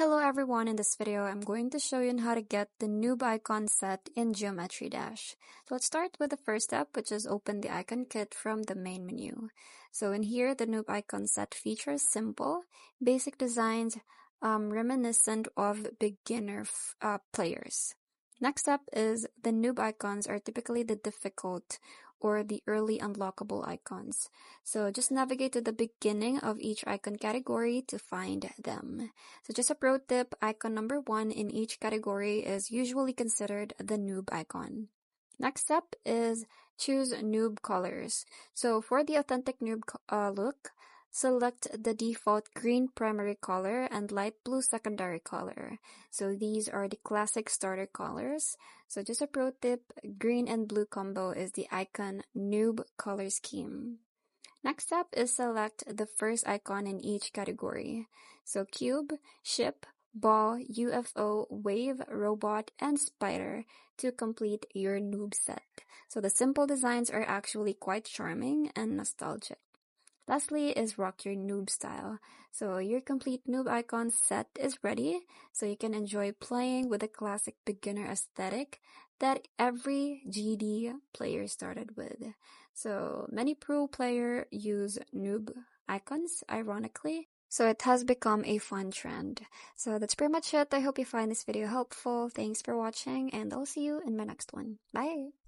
Hello everyone, in this video I'm going to show you on how to get the Noob Icon Set in Geometry Dash. So let's start with the first step, which is open the icon kit from the main menu. So in here, the Noob Icon Set features simple, basic designs reminiscent of beginner players. Next up is the noob icons are typically the difficult or the early unlockable icons. So just navigate to the beginning of each icon category to find them. So just a pro tip, icon number 1 in each category is usually considered the noob icon. Next up is choose noob colors. So for the authentic noob look, select the default green primary color and light blue secondary color. So these are the classic starter colors. So just a pro tip, green and blue combo is the icon noob color scheme. Next up is select the first icon in each category. So cube, ship, ball, UFO, wave, robot, and spider to complete your noob set. So the simple designs are actually quite charming and nostalgic. Lastly is rock your noob style. So your complete noob icon set is ready, so you can enjoy playing with the classic beginner aesthetic that every GD player started with. So many pro players use noob icons, ironically. So it has become a fun trend. So that's pretty much it. I hope you find this video helpful. Thanks for watching, and I'll see you in my next one. Bye!